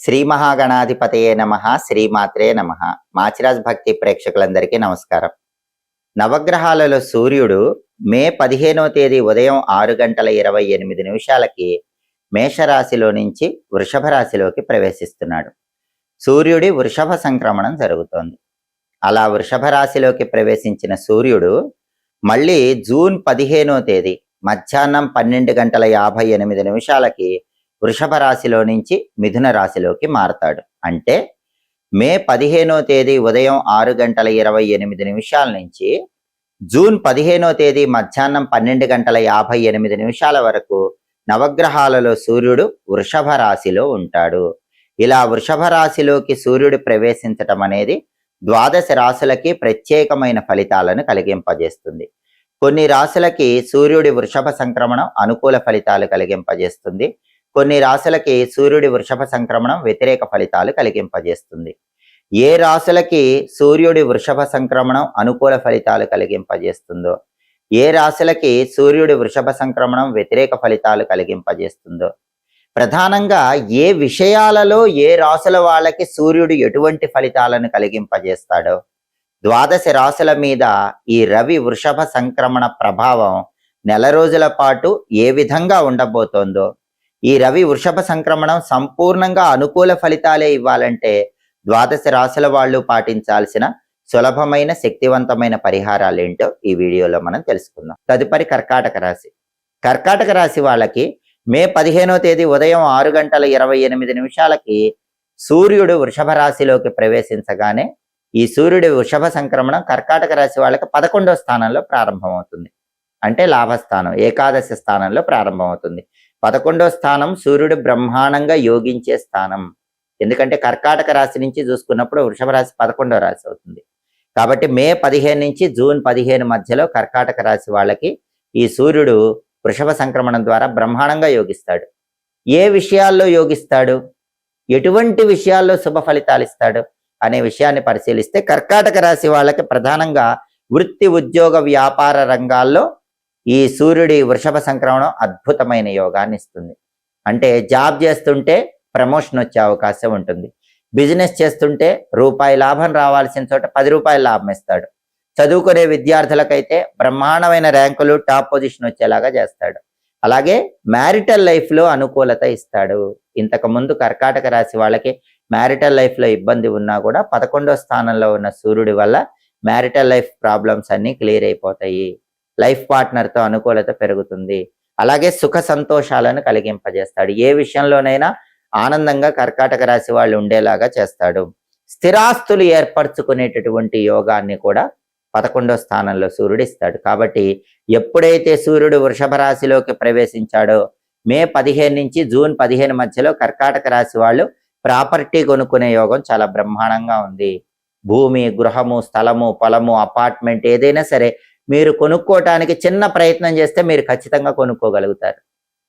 శ్రీ మహాగణాధిపతయే నమః. శ్రీమాత్రే నమః. మాచిరాజ్ భక్తి ప్రేక్షకులందరికీ నమస్కారం. నవగ్రహాలలో సూర్యుడు మే 15వ తేదీ ఉదయం 6:28 మేషరాశిలో నుంచి వృషభ రాశిలోకి ప్రవేశిస్తున్నాడు. సూర్యుడి వృషభ సంక్రమణం జరుగుతోంది. అలా వృషభ రాశిలోకి ప్రవేశించిన సూర్యుడు మళ్ళీ జూన్ 15వ తేదీ మధ్యాహ్నం 12:58 వృషభ రాశిలో నుంచి మిథున రాశిలోకి మారతాడు. అంటే మే 15వ తేదీ ఉదయం 6:28 నుంచి జూన్ 15వ తేదీ మధ్యాహ్నం 12:58 వరకు నవగ్రహాలలో సూర్యుడు వృషభ రాశిలో ఉంటాడు. ఇలా వృషభ రాశిలోకి సూర్యుడు ప్రవేశించటం అనేది ద్వాదశ రాశులకి ప్రత్యేకమైన ఫలితాలను కలిగింపజేస్తుంది. కొన్ని రాశులకి సూర్యుడి వృషభ సంక్రమణం అనుకూల ఫలితాలు కలిగింపజేస్తుంది. కొన్ని రాశులకి సూర్యుడి వృషభ సంక్రమణం వ్యతిరేక ఫలితాలు కలిగింపజేస్తుంది. ఏ రాశులకి సూర్యుడి వృషభ సంక్రమణం అనుకూల ఫలితాలు కలిగింపజేస్తుందో, ఏ రాశులకి సూర్యుడి వృషభ సంక్రమణం వ్యతిరేక ఫలితాలు కలిగింపజేస్తుందో, ప్రధానంగా ఏ విషయాలలో ఏ రాశుల వాళ్ళకి సూర్యుడు ఎటువంటి ఫలితాలను కలిగింపజేస్తాడో, ద్వాదశ రాశుల మీద ఈ రవి వృషభ సంక్రమణ ప్రభావం నెల రోజుల పాటు ఏ విధంగా ఉండబోతోందో, ఈ రవి వృషభ సంక్రమణం సంపూర్ణంగా అనుకూల ఫలితాలే ఇవ్వాలంటే ద్వాదశ రాశుల వాళ్ళు పాటించాల్సిన సులభమైన శక్తివంతమైన పరిహారాలు ఏంటో ఈ వీడియోలో మనం తెలుసుకుందాం. తదుపరి కర్కాటక రాశి. కర్కాటక రాశి వాళ్ళకి మే 15వ తేదీ ఉదయం 6:28 సూర్యుడు వృషభ రాశిలోకి ప్రవేశించగానే ఈ సూర్యుడి వృషభ సంక్రమణం కర్కాటక రాశి వాళ్ళకి 11వ స్థానంలో ప్రారంభమవుతుంది. అంటే లాభస్థానం, ఏకాదశి స్థానంలో ప్రారంభమవుతుంది. 11వ స్థానం సూర్యుడు బ్రహ్మాండంగా యోగించే స్థానం. ఎందుకంటే కర్కాటక రాశి నుంచి చూసుకున్నప్పుడు వృషభ రాశి 11వ రాశి అవుతుంది. కాబట్టి మే 15 నుంచి జూన్ 15 మధ్యలో కర్కాటక రాశి వాళ్ళకి ఈ సూర్యుడు వృషభ సంక్రమణం ద్వారా బ్రహ్మాండంగా యోగిస్తాడు. ఏ విషయాల్లో యోగిస్తాడు, ఎటువంటి విషయాల్లో శుభ ఫలితాలు ఇస్తాడు అనే విషయాన్ని పరిశీలిస్తే కర్కాటక రాశి వాళ్ళకి ప్రధానంగా వృత్తి, ఉద్యోగ, వ్యాపార రంగాల్లో ఈ సూర్యుడి వృషభ సంక్రమణం అద్భుతమైన యోగాన్ని ఇస్తుంది. అంటే జాబ్ చేస్తుంటే ప్రమోషన్ వచ్చే అవకాశం ఉంటుంది. బిజినెస్ చేస్తుంటే రూపాయి లాభం రావాల్సిన చోట 10 రూపాయల లాభం ఇస్తాడు. చదువుకునే విద్యార్థులకైతే బ్రహ్మాండమైన ర్యాంకులు, టాప్ పొజిషన్ వచ్చేలాగా చేస్తాడు. అలాగే మ్యారిటల్ లైఫ్లో అనుకూలత ఇస్తాడు. ఇంతకుముందు కర్కాటక రాశి వాళ్ళకి మ్యారిటల్ లైఫ్లో ఇబ్బంది ఉన్నా కూడా 11వ స్థానంలో ఉన్న సూర్యుడి వల్ల మ్యారిటల్ లైఫ్ ప్రాబ్లమ్స్ అన్నీ క్లియర్ అయిపోతాయి. లైఫ్ పార్ట్నర్తో అనుకూలత పెరుగుతుంది. అలాగే సుఖ సంతోషాలను కలిగింపజేస్తాడు. ఏ విషయంలోనైనా ఆనందంగా కర్కాటక రాశి వాళ్ళు ఉండేలాగా చేస్తాడు. స్థిరాస్తులు ఏర్పరచుకునేటటువంటి యోగాన్ని కూడా 11వ స్థానంలో సూర్యుడు ఇస్తాడు. కాబట్టి ఎప్పుడైతే సూర్యుడు వృషభ రాశిలోకి ప్రవేశించాడో మే 15 నుంచి జూన్ 15 మధ్యలో కర్కాటక రాశి వాళ్ళు ప్రాపర్టీ కొనుక్కునే యోగం చాలా బ్రహ్మాండంగా ఉంది. భూమి, గృహము, స్థలము, పొలము, అపార్ట్మెంట్ ఏదైనా సరే మీరు కొనుక్కోవటానికి చిన్న ప్రయత్నం చేస్తే మీరు ఖచ్చితంగా కొనుక్కోగలుగుతారు.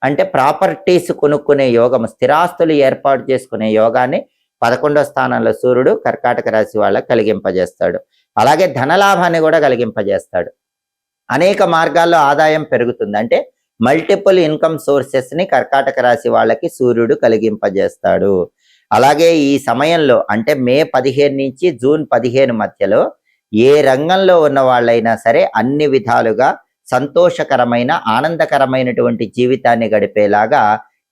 అంటే ప్రాపర్టీస్ కొనుక్కునే యోగం, స్థిరాస్తులు ఏర్పాటు చేసుకునే యోగాన్ని 11వ స్థానంలో సూర్యుడు కర్కాటక రాశి వాళ్ళకి కలిగింపజేస్తాడు. అలాగే ధనలాభాన్ని కూడా కలిగింపజేస్తాడు. అనేక మార్గాల్లో ఆదాయం పెరుగుతుంది. అంటే మల్టిపుల్ ఇన్కమ్ సోర్సెస్ని కర్కాటక రాశి వాళ్ళకి సూర్యుడు కలిగింపజేస్తాడు. అలాగే ఈ సమయంలో అంటే మే 15 నుంచి జూన్ 15 మధ్యలో ఏ రంగంలో ఉన్న వాళ్ళైనా సరే అన్ని విధాలుగా సంతోషకరమైన, ఆనందకరమైనటువంటి జీవితాన్ని గడిపేలాగా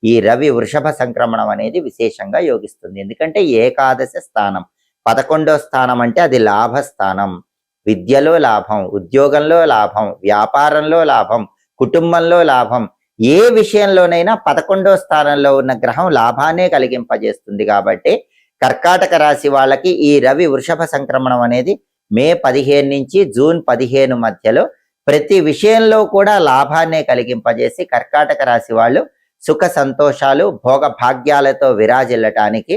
ఈ రవి వృషభ సంక్రమణం అనేది విశేషంగా యోగిస్తుంది. ఎందుకంటే ఏకాదశ స్థానం, 11వ స్థానం అంటే అది లాభస్థానం. విద్యలో లాభం, ఉద్యోగంలో లాభం, వ్యాపారంలో లాభం, కుటుంబంలో లాభం, ఏ విషయంలోనైనా 11వ స్థానంలో ఉన్న గ్రహం లాభాన్నే కలిగింపజేస్తుంది. కాబట్టి కర్కాటక రాశి వాళ్ళకి ఈ రవి వృషభ సంక్రమణం అనేది మే 15 నుంచి జూన్ 15 మధ్యలో ప్రతి విషయంలో కూడా లాభాన్నే కలిగింపజేసి కర్కాటక రాశి వాళ్ళు సుఖ సంతోషాలు, భోగ భాగ్యాలతో విరాజిల్లటానికి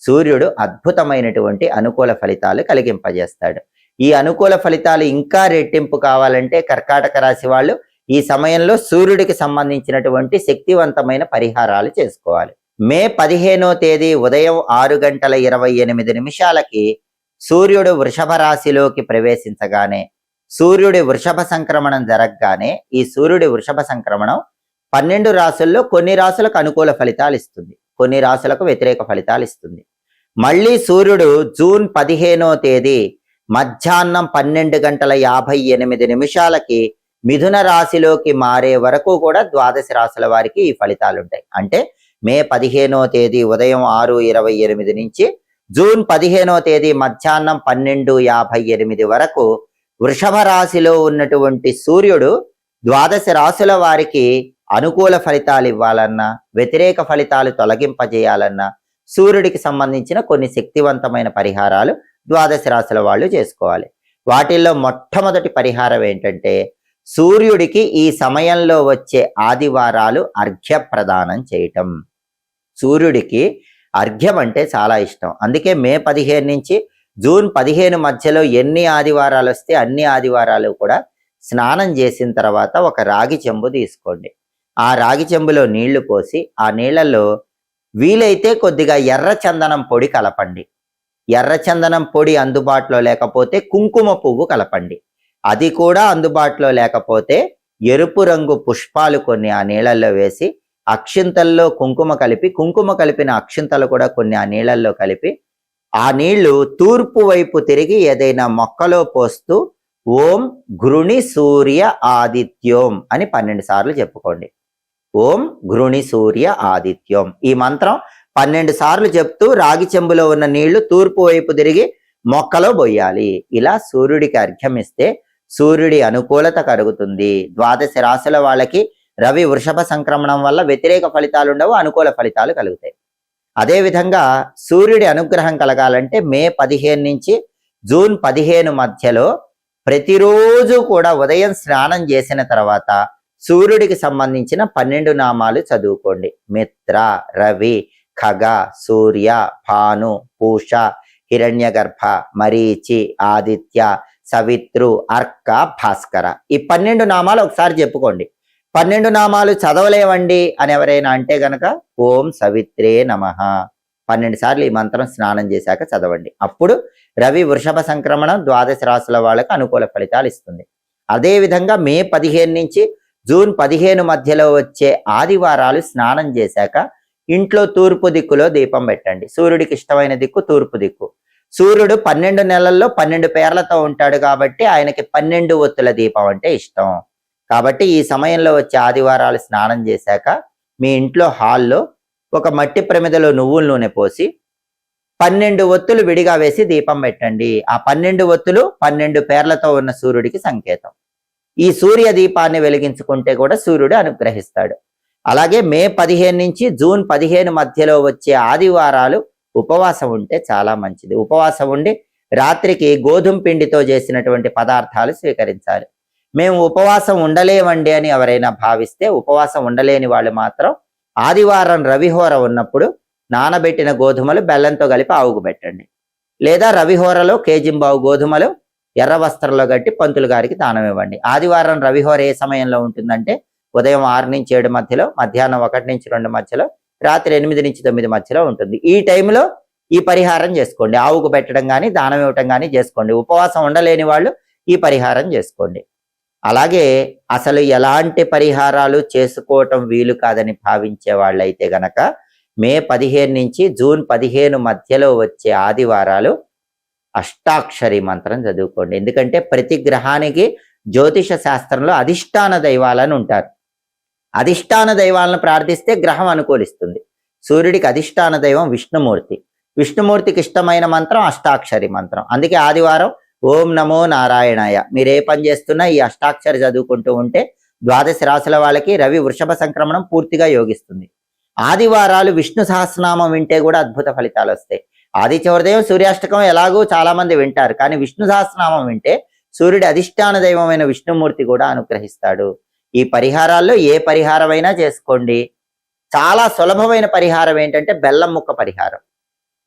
సూర్యుడు అద్భుతమైనటువంటి అనుకూల ఫలితాలు కలిగింపజేస్తాడు. ఈ అనుకూల ఫలితాలు ఇంకా రెట్టింపు కావాలంటే కర్కాటక రాశి వాళ్ళు ఈ సమయంలో సూర్యుడికి సంబంధించినటువంటి శక్తివంతమైన పరిహారాలు చేసుకోవాలి. మే 15వ తేదీ ఉదయం 6:28 సూర్యుడు వృషభ రాశిలోకి ప్రవేశించగానే, సూర్యుడి వృషభ సంక్రమణం జరగగానే ఈ సూర్యుడి వృషభ సంక్రమణం 12 రాశుల్లో కొన్ని రాశులకు అనుకూల ఫలితాలు ఇస్తుంది, కొన్ని రాశులకు వ్యతిరేక ఫలితాలు ఇస్తుంది. మళ్ళీ సూర్యుడు జూన్ 15వ తేదీ మధ్యాహ్నం 12:58 మిథున రాశిలోకి మారే వరకు కూడా ద్వాదశ రాశుల వారికి ఈ ఫలితాలు ఉంటాయి. అంటే మే 15వ తేదీ ఉదయం 6:28 నుంచి జూన్ 15వ తేదీ మధ్యాహ్నం 12:58 వరకు వృషభ రాశిలో ఉన్నటువంటి సూర్యుడు ద్వాదశ రాశుల వారికి అనుకూల ఫలితాలు ఇవ్వాలన్నా, వ్యతిరేక ఫలితాలు తొలగింపజేయాలన్నా సూర్యుడికి సంబంధించిన కొన్ని శక్తివంతమైన పరిహారాలు ద్వాదశ రాశుల వాళ్ళు చేసుకోవాలి. వాటిల్లో మొట్టమొదటి పరిహారం ఏంటంటే, సూర్యుడికి ఈ సమయంలో వచ్చే ఆదివారాలు అర్ఘ్య ప్రదానం చేయటం. సూర్యుడికి అర్ఘ్యం అంటే చాలా ఇష్టం. అందుకే మే 15 నుంచి జూన్ 15 మధ్యలో ఎన్ని ఆదివారాలు వస్తే అన్ని ఆదివారాలు కూడా స్నానం చేసిన తర్వాత ఒక రాగి చెంబు తీసుకోండి. ఆ రాగి చెంబులో నీళ్లు పోసి ఆ నీళ్లలో వీలైతే కొద్దిగా ఎర్ర చందనం పొడి కలపండి. ఎర్ర చందనం పొడి అందుబాటులో లేకపోతే కుంకుమ పువ్వు కలపండి. అది కూడా అందుబాటులో లేకపోతే ఎరుపు రంగు పుష్పాలు కొన్ని ఆ నీళ్ళల్లో వేసి అక్షింతల్లో కుంకుమ కలిపిన అక్షింతలు కూడా కొన్ని ఆ నీళ్ళల్లో కలిపి ఆ నీళ్లు తూర్పు వైపు తిరిగి ఏదైనా మొక్కలో పోస్తూ ఓం ఘృణి సూర్య ఆదిత్యోం అని 12 సార్లు చెప్పుకోండి. ఓం ఘృణి సూర్య ఆదిత్యోం ఈ మంత్రం 12 సార్లు చెప్తూ రాగి చెంబులో ఉన్న నీళ్లు తూర్పు వైపు తిరిగి మొక్కలో పోయాలి. ఇలా సూర్యుడికి అర్ఘ్యం ఇస్తే సూర్యుడి అనుకూలత కలుగుతుంది. ద్వాదశ రాశుల వాళ్ళకి రవి వృషభ సంక్రమణం వల్ల వ్యతిరేక ఫలితాలు ఉండవు, అనుకూల ఫలితాలు కలుగుతాయి. అదేవిధంగా సూర్యుడి అనుగ్రహం కలగాలంటే మే 15 నుంచి జూన్ 15 మధ్యలో ప్రతిరోజు కూడా ఉదయం స్నానం చేసిన తర్వాత సూర్యుడికి సంబంధించిన 12 నామాలు చదువుకోండి. మిత్ర, రవి, ఖగ, సూర్య, భాను, పూష, హిరణ్యగర్భ, మరీచి, ఆదిత్య, సవిత్రు, అర్క, భాస్కర. ఈ 12 నామాలు ఒకసారి చెప్పుకోండి. 12 నామాలు చదవలేవండి అని ఎవరైనా అంటే గనక ఓం సవిత్రే నమః 12 సార్లు ఈ మంత్రం స్నానం చేశాక చదవండి. అప్పుడు రవి వృషభ సంక్రమణం ద్వాదశ రాశుల వాళ్ళకు అనుకూల ఫలితాలు ఇస్తుంది. అదేవిధంగా మే 15 నుంచి జూన్ 15 మధ్యలో వచ్చే ఆదివారాలు స్నానం చేశాక ఇంట్లో తూర్పు దిక్కులో దీపం పెట్టండి. సూర్యుడికి ఇష్టమైన దిక్కు తూర్పు దిక్కు. సూర్యుడు 12 నెలల్లో 12 పేర్లతో ఉంటాడు కాబట్టి ఆయనకి 12 ఒత్తుల దీపం అంటే ఇష్టం. కాబట్టి ఈ సమయంలో వచ్చే ఆదివారాలు స్నానం చేశాక మీ ఇంట్లో హాల్లో ఒక మట్టి ప్రమిదలో నువ్వుల నూనె పోసి 12 ఒత్తులు విడిగా వేసి దీపం పెట్టండి. ఆ 12 ఒత్తులు 12 పేర్లతో ఉన్న సూర్యుడికి సంకేతం. ఈ సూర్య దీపాన్ని వెలిగించుకుంటే కూడా సూర్యుడు అనుగ్రహిస్తాడు. అలాగే మే 15 నుంచి జూన్ 15 మధ్యలో వచ్చే ఆదివారాలు ఉపవాసం ఉంటే చాలా మంచిది. ఉపవాసం ఉండి రాత్రికి గోధుమ పిండితో చేసినటువంటి పదార్థాలు స్వీకరించాలి. మేము ఉపవాసం ఉండలేమండి అని ఎవరైనా భావిస్తే, ఉపవాసం ఉండలేని వాళ్ళు మాత్రం ఆదివారం రవిహోర ఉన్నప్పుడు నానబెట్టిన గోధుమలు బెల్లంతో కలిపి ఆవుకు పెట్టండి. లేదా రవిహోరలో కేజింబావు గోధుమలు ఎర్ర వస్త్రంలో కట్టి పంతులు గారికి దానం ఇవ్వండి. ఆదివారం రవిహోర ఏ సమయంలో ఉంటుందంటే ఉదయం 6 నుంచి 7 మధ్యలో, మధ్యాహ్నం 1 నుంచి 2 మధ్యలో, రాత్రి 8 నుంచి 9 మధ్యలో ఉంటుంది. ఈ టైంలో ఈ పరిహారం చేసుకోండి. ఆవుకు పెట్టడం కానీ దానం ఇవ్వటం కానీ చేసుకోండి. ఉపవాసం ఉండలేని వాళ్ళు ఈ పరిహారం చేసుకోండి. అలాగే అసలు ఎలాంటి పరిహారాలు చేసుకోవటం వీలు కాదని భావించే వాళ్ళైతే గనక మే 15 నుంచి జూన్ 15 మధ్యలో వచ్చే ఆదివారాలు అష్టాక్షరి మంత్రం చదువుకోండి. ఎందుకంటే ప్రతి గ్రహానికి జ్యోతిష శాస్త్రంలో అధిష్టాన దైవాలను ఉంటారు. అధిష్టాన దైవాలను ప్రార్థిస్తే గ్రహం అనుకూలిస్తుంది. సూర్యుడికి అధిష్టాన దైవం విష్ణుమూర్తి. విష్ణుమూర్తికి ఇష్టమైన మంత్రం అష్టాక్షరి మంత్రం. అందుకే ఆదివారం ఓం నమో నారాయణాయ మీరు ఏ పని చేస్తున్నా ఈ అష్టాక్షరి చదువుకుంటూ ఉంటే ద్వాదశ రాశుల వాళ్ళకి రవి వృషభ సంక్రమణం పూర్తిగా యోగిస్తుంది. ఆదివారాలు విష్ణు సహస్రనామం వింటే కూడా అద్భుత ఫలితాలు వస్తాయి. ఆదిత్య హృదయం సూర్యాష్టకం ఎలాగో చాలా మంది వింటారు, కానీ విష్ణు సహస్రనామం వింటే సూర్యుడి అధిష్టాన దైవమైన విష్ణుమూర్తి కూడా అనుగ్రహిస్తాడు. ఈ పరిహారాల్లో ఏ పరిహారమైనా చేసుకోండి. చాలా సులభమైన పరిహారం ఏంటంటే బెల్లం ముక్క పరిహారం.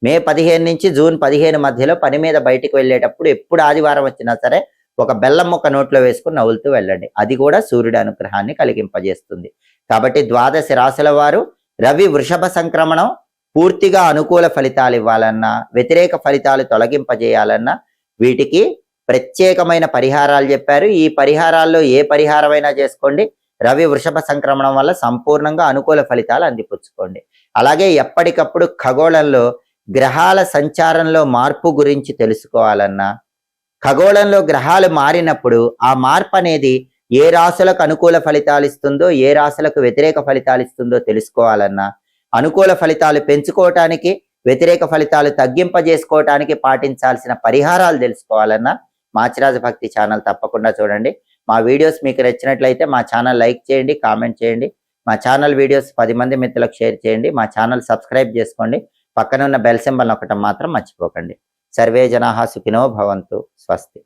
మే 15 నుంచి జూన్ 15 మధ్యలో పని మీద బయటికి వెళ్ళేటప్పుడు ఎప్పుడు ఆదివారం వచ్చినా సరే ఒక బెల్లం ముక్క నోట్లో వేసుకుని నవ్వులుతూ వెళ్ళండి. అది కూడా సూర్యుడి అనుగ్రహాన్ని కలిగింపజేస్తుంది. కాబట్టి ద్వాదశ రాశుల వారు రవి వృషభ సంక్రమణం పూర్తిగా అనుకూల ఫలితాలు ఇవ్వాలన్నా, వ్యతిరేక ఫలితాలు తొలగింపజేయాలన్నా వీటికి ప్రత్యేకమైన పరిహారాలు చెప్పారు. ఈ పరిహారాల్లో ఏ పరిహారమైనా చేసుకోండి. రవి వృషభ సంక్రమణం వల్ల సంపూర్ణంగా అనుకూల ఫలితాలు అందిపుచ్చుకోండి. అలాగే ఎప్పటికప్పుడు ఖగోళంలో గ్రహాల సంచారంలో మార్పు గురించి తెలుసుకోవాలన్నా, ఖగోళంలో గ్రహాలు మారినప్పుడు ఆ మార్పు అనేది ఏ రాశులకు అనుకూల ఫలితాలు ఇస్తుందో, ఏ రాశులకు వ్యతిరేక ఫలితాలు ఇస్తుందో తెలుసుకోవాలన్నా, అనుకూల ఫలితాలు పెంచుకోవటానికి, వ్యతిరేక ఫలితాలు తగ్గింపజేసుకోవటానికి పాటించాల్సిన పరిహారాలు తెలుసుకోవాలన్నా మాచిరాజు భక్తి ఛానల్ తప్పకుండా చూడండి. మా వీడియోస్ మీకు నచ్చినట్లయితే మా ఛానల్ లైక్ చేయండి, కామెంట్ చేయండి. మా ఛానల్ వీడియోస్ 10 మంది మిత్రులకు షేర్ చేయండి. మా ఛానల్ సబ్స్క్రైబ్ చేసుకోండి. పక్కన ఉన్న బెల్ సింబల్ నొక్కటం మాత్రం మర్చిపోకండి. సర్వే జనాః సుఖినో భవంతు. స్వస్తి.